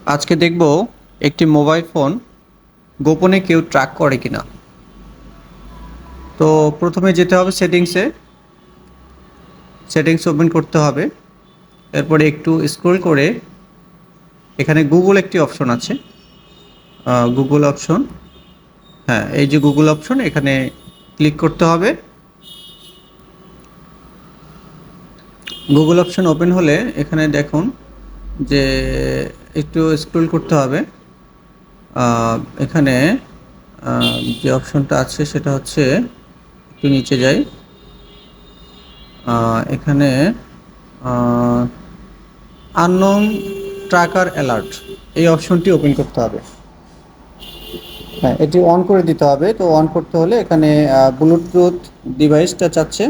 আজকে দেখব একটি মোবাইল ফোন গোপনে কেউ ট্র্যাক করে কিনা। তো প্রথমে যেতে হবে সেটিংস ওপেন করতে হবে। এরপরে একটু স্ক্রল করে এখানে গুগল একটি অপশন আছে, গুগল অপশন। হ্যাঁ, এই যে গুগল অপশন, এখানে ক্লিক করতে হবে। গুগল অপশন ওপেন হলে এখানে দেখুন যে একটু স্ক্রল করতে হবে। এখানে যে অপশনটা আছে সেটা হচ্ছে, একটু নিচে যাই। এখানে আননোন ট্র্যাকার অ্যালার্ট, এই অপশনটি ওপেন করতে হবে। হ্যাঁ, এটি অন করে দিতে হবে। তো অন করতে হলে এখানে ব্লুটুথ ডিভাইসটা চাচ্ছে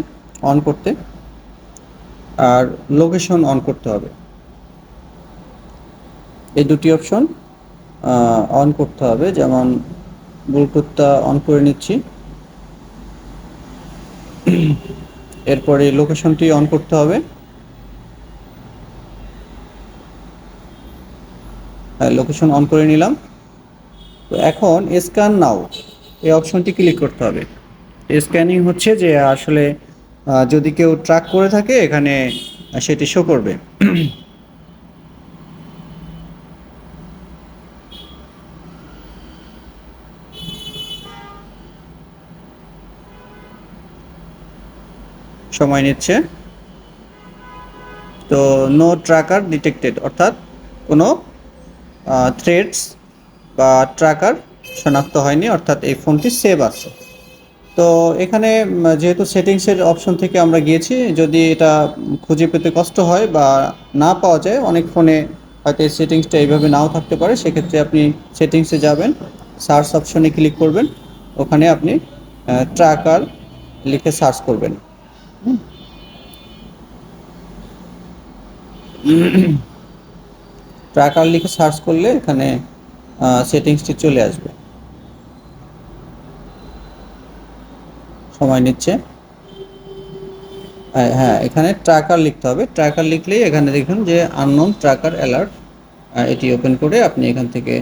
অন করতে, আর লোকেশন অন করতে হবে। এই দুটি অপশন অন করতে হবে। যেমন ব্লুটুথটা অন করে নিচ্ছি, এরপরে লোকেশনটি অন করতে হবে। লোকেশন অন করে নিলাম। তো এখন স্ক্যান নাও, এই অপশনটি ক্লিক করতে হবে। স্ক্যানিং হচ্ছে যে আসলে যদি কেউ ট্র্যাক করে থাকে এখানে সেটি শো করবে। সময় নিচ্ছে। তো নো ট্র্যাকার ডিটেক্টেড, অর্থাৎ কোনো থ্রেডস বা ট্র্যাকার শনাক্ত হয়নি, অর্থাৎ এই ফোনটি সেভ আছে। তো এখানে যেহেতু সেটিংসের অপশন থেকে আমরা গিয়েছি, যদি এটা খুঁজে পেতে কষ্ট হয় বা না পাওয়া যায়, অনেক ফোনে হয়তো এই সেটিংসটা এইভাবে নাও থাকতে পারে, সেক্ষেত্রে আপনি সেটিংসে যাবেন, সার্চ অপশনে ক্লিক করবেন, ওখানে আপনি ট্র্যাকার লিখে সার্চ করবেন। ট্র্যাকার লিখে সার্চ করলে এখানে সেটিংসটি চলে আসবে। সময় নিচ্ছে। হ্যাঁ, এখানে ট্র্যাকার লিখতে হবে। ট্র্যাকার লিখলেই এখানে দেখুন যে আননোন ট্র্যাকার অ্যালার্ট, এটি ওপেন করে আপনি এখান থেকে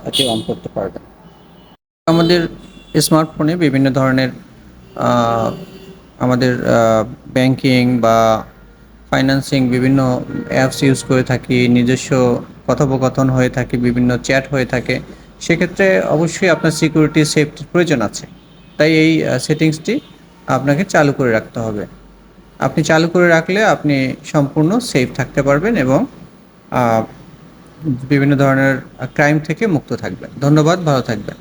এটি অন করতে পারবেন। আমাদের স্মার্টফোনে বিভিন্ন ধরনের আমাদের ব্যাংকিং বা ফাইন্যান্সিং বিভিন্ন অ্যাপস ইউজ করে থাকি, নিজস্ব কথোপকথন হয়ে থাকে, বিভিন্ন চ্যাট হয়ে থাকে। সেক্ষেত্রে অবশ্যই আপনার সিকিউরিটি সেফটির প্রয়োজন আছে। তাই এই সেটিংসটি আপনাকে চালু করে রাখতে হবে। আপনি চালু করে রাখলে আপনি সম্পূর্ণ সেফ থাকতে পারবেন এবং বিভিন্ন ধরনের ক্রাইম থেকে মুক্ত থাকবেন। ধন্যবাদ, ভালো থাকবেন।